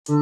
ഇന്നത്തെ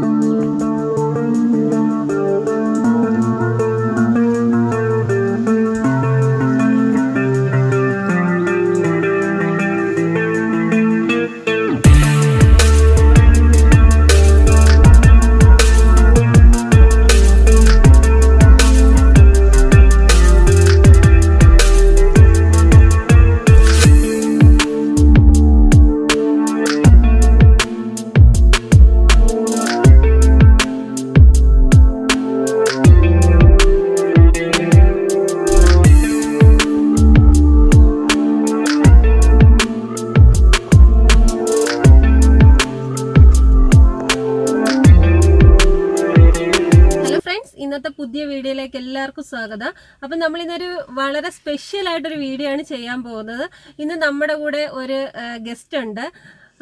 പുതിയ വീഡിയോയിലേക്ക് എല്ലാവർക്കും സ്വാഗതം. അപ്പം നമ്മളിന്നൊരു വളരെ സ്പെഷ്യൽ ആയിട്ടൊരു വീഡിയോ ആണ് ചെയ്യാൻ പോകുന്നത്. ഇന്ന് നമ്മുടെ കൂടെ ഒരു ഗസ്റ്റ് ഉണ്ട്.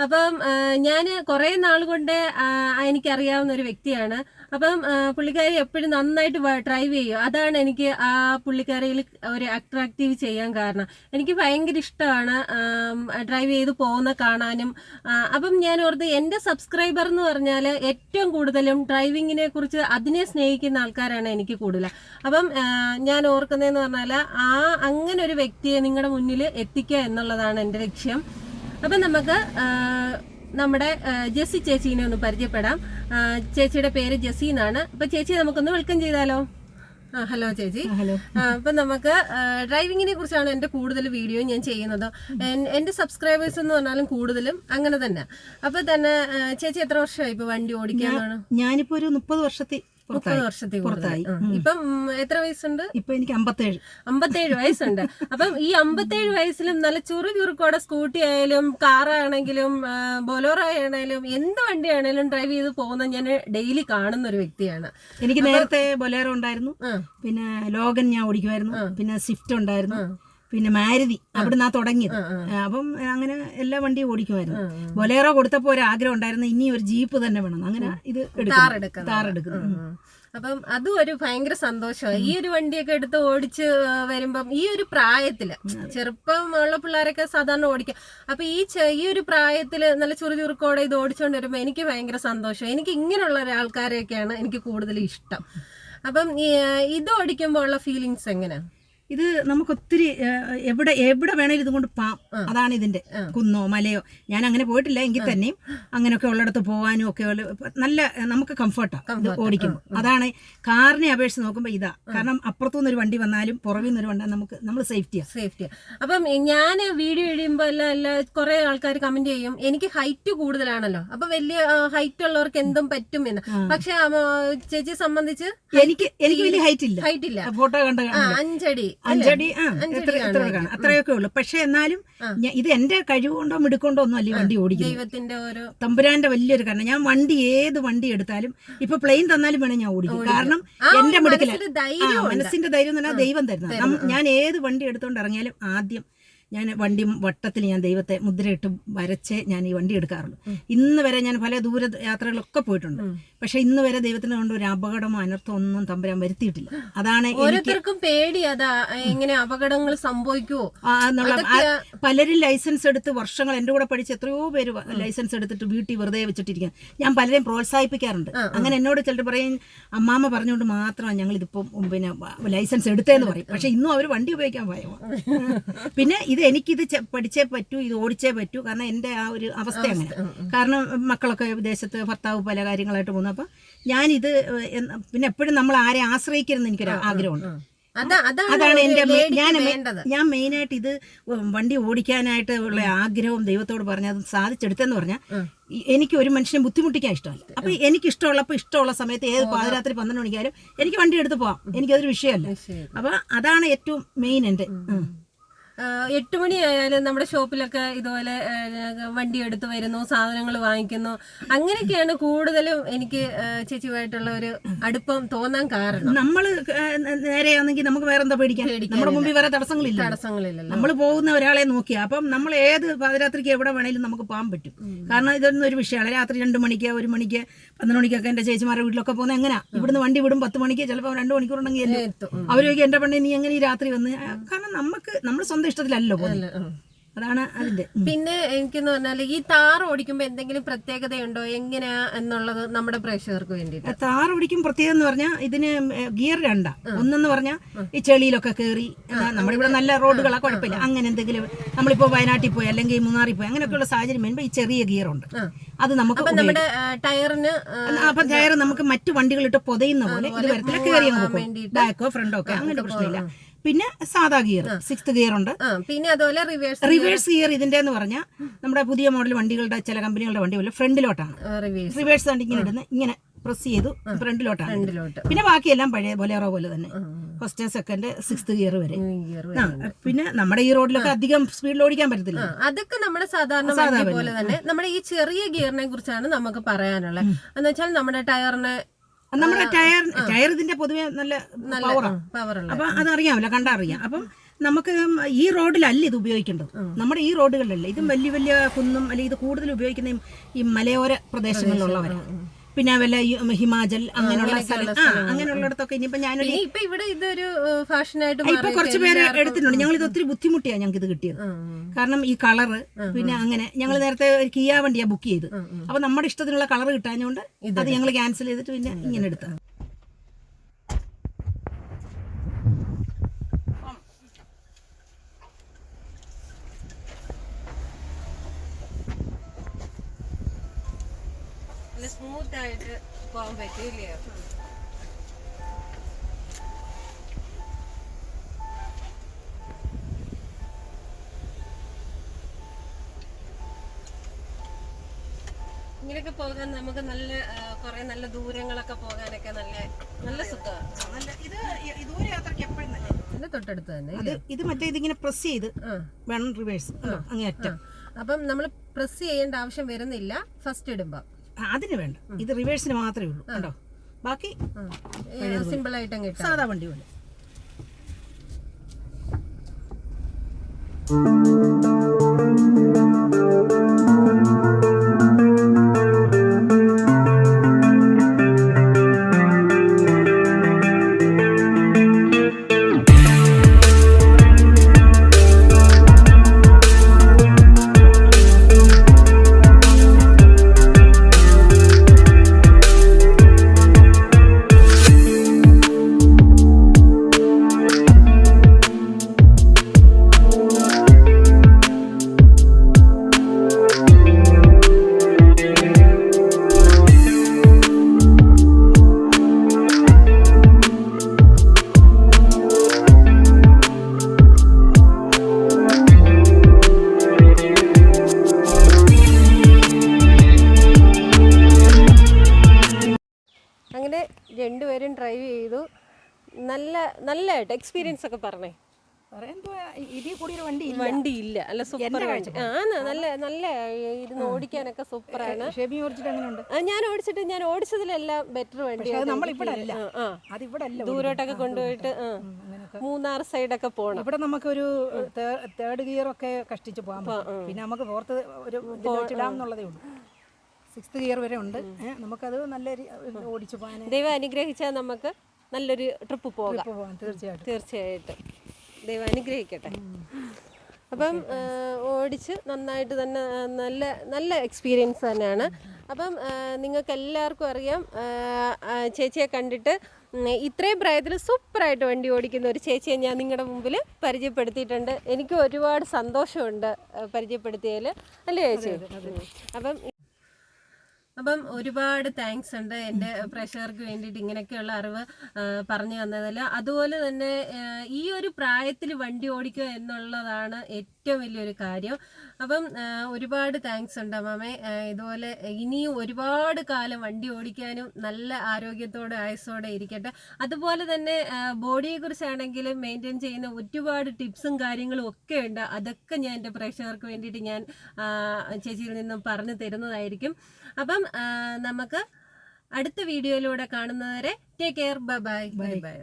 അപ്പം ഞാൻ കുറേ നാൾ കൊണ്ട് എനിക്കറിയാവുന്ന ഒരു വ്യക്തിയാണ്. അപ്പം പുള്ളിക്കാരി എപ്പോഴും നന്നായിട്ട് ഡ്രൈവ് ചെയ്യും. അതാണ് എനിക്ക് ആ പുള്ളിക്കാരിയിൽ ഒരു അട്രാക്റ്റീവ് ചെയ്യാൻ കാരണം. എനിക്ക് ഭയങ്കര ഇഷ്ടമാണ് ഡ്രൈവ് ചെയ്ത് പോകുന്ന കാണാനും. അപ്പം ഞാൻ ഓർത്ത് എൻ്റെ സബ്സ്ക്രൈബർ എന്ന് പറഞ്ഞാൽ ഏറ്റവും കൂടുതലും ഡ്രൈവിങ്ങിനെ കുറിച്ച് അതിനെ സ്നേഹിക്കുന്ന ആൾക്കാരാണ് എനിക്ക് കൂടുതൽ. അപ്പം ഞാൻ ഓർക്കുന്നതെന്ന് പറഞ്ഞാൽ അങ്ങനെ ഒരു വ്യക്തിയെ നിങ്ങളുടെ മുന്നിൽ എത്തിക്കുക എന്നുള്ളതാണ് എൻ്റെ ലക്ഷ്യം. അപ്പം നമുക്ക് നമ്മുടെ ജെസ്സി ചേച്ചീനെ ഒന്ന് പരിചയപ്പെടാം. ചേച്ചിയുടെ പേര് ജെസ്സി എന്നാണ്. അപ്പം ചേച്ചി നമുക്കൊന്ന് വെൽക്കം ചെയ്താലോ? ഹലോ ചേച്ചി. അപ്പം നമുക്ക് ഡ്രൈവിങ്ങിനെ കുറിച്ചാണ് എൻ്റെ കൂടുതൽ വീഡിയോ ഞാൻ ചെയ്യുന്നത്. എൻ്റെ സബ്സ്ക്രൈബേഴ്സ് എന്ന് പറഞ്ഞാലും കൂടുതലും അങ്ങനെ തന്നെ. അപ്പം തന്നെ ചേച്ചി എത്ര വർഷമായി ഇപ്പൊ വണ്ടി ഓടിക്കാനാണ്? ഞാനിപ്പോ ഒരു 30 വർഷത്തിൽ പുറത്തായി. ഇപ്പം എത്ര വയസ്സുണ്ട്? ഇപ്പൊ എനിക്ക് 57 വയസ്സുണ്ട്. അപ്പം ഈ 57 വയസ്സിലും നല്ല ചുറുചുറുക്കോടെ സ്കൂട്ടി ആയാലും കാറാണെങ്കിലും ബൊലോറോ ആണെങ്കിലും എന്ത് വണ്ടി ആണെങ്കിലും ഡ്രൈവ് ചെയ്ത് പോകുന്ന ഞാൻ ഡെയിലി കാണുന്ന ഒരു വ്യക്തിയാണ്. എനിക്ക് നേരത്തെ ബൊലേറോ ഉണ്ടായിരുന്നു, പിന്നെ ലോഗൻ ഞാൻ ഓടിക്കുമായിരുന്നു, പിന്നെ സ്വിഫ്റ്റ് ഉണ്ടായിരുന്നു, പിന്നെ മാരുതി അവിടുന്ന് തുടങ്ങിയത്. അപ്പം അങ്ങനെ എല്ലാ വണ്ടിയും ഓടിക്കുമായിരുന്നു. ബൊലേറോ കൊടുത്തപ്പോ ഒരു ആഗ്രഹം ഉണ്ടായിരുന്നു, ഇനി ഒരു ജീപ്പ് തന്നെ വേണം. അങ്ങനെ ഇത് താറെടുക്കുന്നു. അപ്പം അതും ഒരു ഭയങ്കര സന്തോഷമാണ്. ഈ ഒരു വണ്ടിയൊക്കെ എടുത്ത് ഓടിച്ച് വരുമ്പം ഈ ഒരു പ്രായത്തില് ചെറുപ്പമുള്ള പിള്ളേരൊക്കെ സാധാരണ ഓടിക്കാം. അപ്പൊ ഈ ഒരു പ്രായത്തില് നല്ല ചുറുചുറുക്കോടെ ഇത് ഓടിച്ചോണ്ട് വരുമ്പോ എനിക്ക് ഭയങ്കര സന്തോഷം. എനിക്ക് ഇങ്ങനെയുള്ള ആൾക്കാരെയൊക്കെയാണ് എനിക്ക് കൂടുതൽ ഇഷ്ടം. അപ്പം ഇത് ഓടിക്കുമ്പോ ഉള്ള ഫീലിങ്സ് എങ്ങനെയാ? ഇത് നമുക്ക് ഒത്തിരി എവിടെ വേണേലും ഇതുകൊണ്ട് പോവാം. അതാണ് ഇതിന്റെ കുന്നോ മലയോ. ഞാൻ അങ്ങനെ പോയിട്ടില്ല, എങ്കിൽ തന്നെയും അങ്ങനെയൊക്കെ ഉള്ളിടത്ത് പോകാനും ഒക്കെ നല്ല നമുക്ക് കംഫർട്ടാണ് ഓടിക്കുമ്പോൾ. അതാണ് കാറിനെ അപേക്ഷിച്ച് നോക്കുമ്പോൾ ഇതാ. കാരണം അപ്പുറത്തുനിന്ന് ഒരു വണ്ടി വന്നാലും പുറകിൽ നിന്നൊരു വണ്ടി നമ്മൾ സേഫ്റ്റിയാണ്. അപ്പം ഞാൻ വീഡിയോ ഇടുമ്പോൾ എല്ലാം കുറെ ആൾക്കാർ കമന്റ് ചെയ്യും, എനിക്ക് ഹൈറ്റ് കൂടുതലാണല്ലോ, അപ്പൊ വലിയ ഹൈറ്റ് ഉള്ളവർക്ക് എന്തും പറ്റും എന്ന്. പക്ഷെ ചേച്ചിയെ സംബന്ധിച്ച് എനിക്ക് വലിയ ഹൈറ്റ് ഇല്ല. ഫോട്ടോ കണ്ട 5 അടി അത്രയൊക്കെ ഉള്ളു. പക്ഷെ എന്നാലും ഇത് എന്റെ കഴിവുകൊണ്ടോ മിടുക്കൊണ്ടോ ഒന്നും അല്ല ഈ വണ്ടി ഓടിക്കുന്നത്. ദൈവത്തിന്റെ ഓരോ തമ്പുരാന്റെ വലിയൊരു കാരണം. ഞാൻ ഏത് വണ്ടി എടുത്താലും ഇപ്പൊ പ്ലെയിൻ തന്നാലും വേണം ഞാൻ ഓടിക്കും. കാരണം എന്റെ മിടുക്കില്ല, മനസ്സിന്റെ ധൈര്യം എന്ന് പറഞ്ഞാൽ ദൈവം തരുന്നത്. ഞാൻ ഏത് വണ്ടി എടുത്തോണ്ട് ഇറങ്ങിയാലും ആദ്യം ഞാൻ വണ്ടി വട്ടത്തിൽ ഞാൻ ദൈവത്തെ മുദ്രയിട്ട് വരച്ചേ ഞാൻ ഈ വണ്ടി എടുക്കാറുള്ളൂ. ഇന്ന് വരെ ഞാൻ പല ദൂര യാത്രകളൊക്കെ പോയിട്ടുണ്ട്. പക്ഷെ ഇന്ന് വരെ ദൈവത്തിന് കൊണ്ട് ഒരു അപകടമോ അനർത്ഥമോ ഒന്നും തമ്പുരാൻ വരുത്തിയിട്ടില്ല. അതാണ് ഓരോരുത്തർക്കും പേടി. അതാ എങ്ങനെ അപകടങ്ങൾ സംഭവിക്കുമോ എന്നുള്ള. പലരും ലൈസൻസ് എടുത്ത് വർഷങ്ങൾ എൻ്റെ കൂടെ പഠിച്ച് എത്രയോ പേര് ലൈസൻസ് എടുത്തിട്ട് വീട്ടിൽ വെറുതെ വെച്ചിട്ടിരിക്കുക. ഞാൻ പലരെയും പ്രോത്സാഹിപ്പിക്കാറുണ്ട്. അങ്ങനെ എന്നോട് ചിലർ പറയും, അമ്മാമ്മ പറഞ്ഞുകൊണ്ട് മാത്രമാണ് ഞങ്ങൾ ഇതിപ്പം പിന്നെ ലൈസൻസ് എടുത്തേന്ന് പറയും. പക്ഷെ ഇന്നും അവർ വണ്ടി ഉപയോഗിക്കാൻ ഭയമാണ്. പിന്നെ എനിക്കിത് പഠിച്ചേ പറ്റൂ, ഇത് ഓടിച്ചേ പറ്റൂ. കാരണം എൻ്റെ ആ ഒരു അവസ്ഥ അങ്ങനെ. കാരണം മക്കളൊക്കെ വിദേശത്ത്, ഭർത്താവ് പല കാര്യങ്ങളായിട്ട് പോകുന്നു. അപ്പം ഞാനിത് പിന്നെ എപ്പോഴും നമ്മൾ ആരെ ആശ്രയിക്കരുതെന്ന് എനിക്കൊരു ആഗ്രഹമുണ്ട്. അതാണ് ഞാൻ മെയിനായിട്ട് ഇത് വണ്ടി ഓടിക്കാനായിട്ട് ഉള്ള ആഗ്രഹവും ദൈവത്തോട് പറഞ്ഞ് അത് സാധിച്ചെടുത്തെന്ന് പറഞ്ഞാൽ എനിക്ക് ഒരു മനുഷ്യനെ ബുദ്ധിമുട്ടിക്കാൻ ഇഷ്ടമല്ല. അപ്പൊ എനിക്ക് ഇഷ്ടമുള്ള സമയത്ത് ഏത് പാതിരാത്രി 12 മണിക്കായാലും എനിക്ക് വണ്ടി എടുത്ത് പോവാം. എനിക്കതൊരു വിഷയമല്ല. അപ്പൊ അതാണ് ഏറ്റവും മെയിൻ എൻ്റെ. 8 മണിയായാലും നമ്മുടെ ഷോപ്പിലൊക്കെ ഇതുപോലെ വണ്ടി എടുത്ത് വരുന്നു, സാധനങ്ങൾ വാങ്ങിക്കുന്നു. അങ്ങനെയൊക്കെയാണ് കൂടുതലും എനിക്ക് ചേച്ചിയുമായിട്ടുള്ള ഒരു അടുപ്പം തോന്നാൻ കാരണം. നമ്മള് നേരെയാണെങ്കിൽ നമുക്ക് വേറെ എന്താ പേടിക്കാൻ? നമ്മുടെ മുമ്പിൽ വേറെ തടസ്സങ്ങളില്ല. നമ്മൾ പോകുന്ന ഒരാളെ നോക്കിയാ അപ്പം നമ്മൾ ഏത് പാതിരാത്രിക്ക് എവിടെ വേണേലും നമുക്ക് പോകാൻ പറ്റും. കാരണം ഇതൊന്നും ഒരു വിഷയമാണ്. രാത്രി 2 മണിക്ക് 1 മണിക്ക് 12 മണിക്കൊക്കെ എന്റെ ചേച്ചിമാരുടെ വീട്ടിലൊക്കെ പോകുന്നത് എങ്ങനെയാ? ഇവിടുന്ന് വണ്ടി വിടും 10 മണിക്ക്, ചിലപ്പോൾ 2 മണിക്കൂറുണ്ടെങ്കിൽ അവരൊക്കെ എന്റെ പെണ്ണെ നീ എങ്ങനെ ഈ രാത്രി വന്ന്. കാരണം നമ്മൾ സ്വന്തം ഇഷ്ടത്തിലല്ലോ പോകുന്നത്. അതാണ് അതിന്റെ. പിന്നെ എനിക്കെന്ന് പറഞ്ഞാൽ ഈ താർ ഓടിക്കുമ്പോ എന്തെങ്കിലും പ്രത്യേകതയുണ്ടോ എങ്ങനെയാ എന്നുള്ളത് നമ്മുടെ പ്രേക്ഷകർക്ക് വേണ്ടിയിട്ട്? താർ ഓടിക്കും പ്രത്യേകം എന്ന് പറഞ്ഞാൽ ഇതിന് ഗിയർ രണ്ടാ. ഒന്നെന്ന് പറഞ്ഞാൽ ഈ ചെളിയിലൊക്കെ കയറി, നമ്മുടെ ഇവിടെ നല്ല റോഡുകളാ, കുഴപ്പമില്ല. അങ്ങനെ എന്തെങ്കിലും നമ്മളിപ്പോ വയനാട്ടിൽ പോയി അല്ലെങ്കിൽ മൂന്നാറിൽ പോയി അങ്ങനെയൊക്കെയുള്ള സാഹചര്യം വരുമ്പോൾ ഈ ചെറിയ ഗിയർ ഉണ്ട്, അത് നമുക്ക് നമ്മുടെ ടയറിന് അപ്പൊ ടയർ നമുക്ക് മറ്റു വണ്ടികളിട്ട് പൊതയുന്ന പോലെ ഇത് വരത്തില്ല, കയറി ബാക്കോ ഫ്രണ്ടോ ഒക്കെ അങ്ങനെ പ്രശ്നമില്ല. പിന്നെ സാധാ ഗിയർ 6th ഗിയർ ഉണ്ട്. പിന്നെ അതുപോലെ റിവേഴ്സ് ഗിയർ ഇതിന്റെ എന്ന് പറഞ്ഞാൽ നമ്മുടെ പുതിയ മോഡൽ വണ്ടികളുടെ ചില കമ്പനികളുടെ വണ്ടി പോലെ ഫ്രണ്ടിലോട്ടാണ് റിവേഴ്സ് വണ്ടി ഇങ്ങനെ ഇടുന്നത്, ഇങ്ങനെ പ്രസ് ചെയ്തു ഫ്രണ്ടിലോട്ടാണ്. പിന്നെ ബാക്കിയെല്ലാം പഴയ ബൊലേറോ പോലെ തന്നെ, ഫസ്റ്റ് സെക്കൻഡ് 6th ഗിയർ വരെ. പിന്നെ നമ്മുടെ ഈ റോഡിലൊക്കെ അധികം സ്പീഡിൽ ഓടിക്കാൻ പറ്റത്തില്ല, അതൊക്കെ നമ്മുടെ സാധാരണ പോലെ തന്നെ. നമ്മുടെ ഈ ചെറിയ ഗിയറിനെ കുറിച്ചാണ് നമുക്ക് പറയാനുള്ളത്. എന്ന് വെച്ചാൽ നമ്മുടെ നമ്മുടെ ടയർ ഇതിന്റെ പൊതുവെ നല്ല പവറാണ്, അപ്പൊ അതറിയാമല്ലോ, കണ്ടറിയാം. അപ്പം നമുക്ക് ഈ റോഡിലല്ല ഇത് ഉപയോഗിക്കേണ്ടത്, നമ്മുടെ ഈ റോഡുകളിലല്ല. ഇതും വലിയ വലിയ കുന്നും അല്ലെങ്കിൽ ഇത് കൂടുതൽ ഉപയോഗിക്കുന്ന ഈ മലയോര പ്രദേശങ്ങളിലുള്ളവരാണ്. പിന്നെ വല്ല ഹിമാചൽ അങ്ങനെയുള്ള സ്ഥലം, അങ്ങനെയുള്ളിടത്തൊക്കെ ഇനിയിപ്പോ ഞാനൊരു ഇവിടെ ഇതൊരു ഫാഷനായിട്ട് ഇപ്പൊ കുറച്ച് പേര് എടുത്തിട്ടുണ്ട്. ഞങ്ങൾ ഇത് ഒത്തിരി ബുദ്ധിമുട്ടിയാണ് ഞങ്ങൾക്ക് ഇത് കിട്ടിയത്. കാരണം ഈ കളറ്, പിന്നെ അങ്ങനെ ഞങ്ങൾ നേരത്തെ ഒരു കിയ വണ്ടിയാ ബുക്ക് ചെയ്ത്, അപ്പൊ നമ്മുടെ ഇഷ്ടത്തിനുള്ള കളർ കിട്ടാഞ്ഞുകൊണ്ട് അത് ഞങ്ങൾ ക്യാൻസൽ ചെയ്തിട്ട് പിന്നെ ഇങ്ങനെ എടുത്ത. സ്മൂത്ത് ആയിട്ട് പോകാൻ പറ്റില്ലേ? ഇങ്ങനെയൊക്കെ പോകാൻ നമുക്ക് നല്ല കുറെ നല്ല ദൂരങ്ങളൊക്കെ പോകാനൊക്കെ നല്ല സുഖമാണ്. ദൂരയാത്രയ്ക്ക് എപ്പോഴും നല്ല തൊട്ടടുത്ത് തന്നെ. ഇത് മറ്റേ ഇതിങ്ങനെ പ്രസ് ചെയ്ത് വേണം റിവേഴ്സ് അങ്ങേയറ്റം. അപ്പം നമ്മൾ പ്രസ് ചെയ്യേണ്ട ആവശ്യം വരുന്നില്ല ഫസ്റ്റ് ഇടുമ്പോ, അതിന് വേണ്ട. ഇത് റിവേഴ്സിന് മാത്രമേ ഉള്ളൂ കേട്ടോ, ബാക്കി സിമ്പിൾ ആയിട്ട് കിട്ടും, സാധാ വണ്ടി പോലെ. രണ്ടുപേരും ഡ്രൈവ് ചെയ്തു, നല്ലതായിട്ട് എക്സ്പീരിയൻസ് ഒക്കെ പറഞ്ഞേ. വണ്ടി ഇല്ല, അല്ല സൂപ്പർ നല്ല ഇരുന്ന് ഓടിക്കാനൊക്കെ സൂപ്പറാണ്. ഞാൻ ഓടിച്ചതിലെല്ലാം ബെറ്റർ വണ്ടി. ദൂരോട്ടൊക്കെ കൊണ്ടുപോയിട്ട് മൂന്നാർ സൈഡൊക്കെ പോകണം. ഇവിടെ നമുക്കൊരു 3rd ഗിയർ ഒക്കെ കഷ്ടിച്ച് പോകാൻ പറ്റും. പിന്നെ നമുക്ക് 4th ഒരു ഇടാമെന്നുള്ളതേ ഉള്ളൂ. 6th ഗിയർ വരെ ഉണ്ട്. നമുക്കത് നല്ല ഓടിച്ചു പോകാൻ ദൈവം അനുഗ്രഹിച്ചാൽ നമുക്ക് നല്ലൊരു ട്രിപ്പ് പോകാം. തീർച്ചയായിട്ടും ദൈവം അനുഗ്രഹിക്കട്ടെ. അപ്പം ഓടിച്ച് നന്നായിട്ട് തന്നെ നല്ല എക്സ്പീരിയൻസ് തന്നെയാണ്. അപ്പം നിങ്ങൾക്ക് എല്ലാവർക്കും അറിയാം, ചേച്ചിയെ കണ്ടിട്ട് ഇത്രയും പ്രായത്തിൽ സൂപ്പറായിട്ട് വണ്ടി ഓടിക്കുന്ന ഒരു ചേച്ചിയെ ഞാൻ നിങ്ങളുടെ മുമ്പിൽ പരിചയപ്പെടുത്തിയിട്ടുണ്ട്. എനിക്ക് ഒരുപാട് സന്തോഷമുണ്ട് പരിചയപ്പെടുത്തിയതിൽ, അല്ലേ ചേച്ചി? അപ്പം ഒരുപാട് താങ്ക്സ് ഉണ്ട് എൻ്റെ പ്രേക്ഷകർക്ക് വേണ്ടിയിട്ട് ഇങ്ങനെയൊക്കെയുള്ള അറിവ് പറഞ്ഞു തന്നതിൽ. അതുപോലെ തന്നെ ഈ ഒരു പ്രായത്തിൽ വണ്ടി ഓടിക്കുക എന്നുള്ളതാണ് ഏറ്റവും വലിയൊരു കാര്യം. അപ്പം ഒരുപാട് താങ്ക്സ് ഉണ്ട് അമ്മാമേ. ഇതുപോലെ ഇനിയും ഒരുപാട് കാലം വണ്ടി ഓടിക്കാനും നല്ല ആരോഗ്യത്തോടെ ആയുസ്സോടെ ഇരിക്കട്ടെ. അതുപോലെ തന്നെ ബോഡിയെക്കുറിച്ചാണെങ്കിലും മെയിൻറ്റെയിൻ ചെയ്യുന്ന ഒരുപാട് ടിപ്സും കാര്യങ്ങളും ഒക്കെ ഉണ്ട്. അതൊക്കെ ഞാൻ എൻ്റെ പ്രേക്ഷകർക്ക് വേണ്ടിയിട്ട് ഞാൻ ചേച്ചിയിൽ നിന്നും പറഞ്ഞു തരുന്നതായിരിക്കും. അപ്പം നമുക്ക് അടുത്ത വീഡിയോയിലൂടെ കാണുന്നവരെ ടേക്ക് കെയർ, ബൈ ബൈ.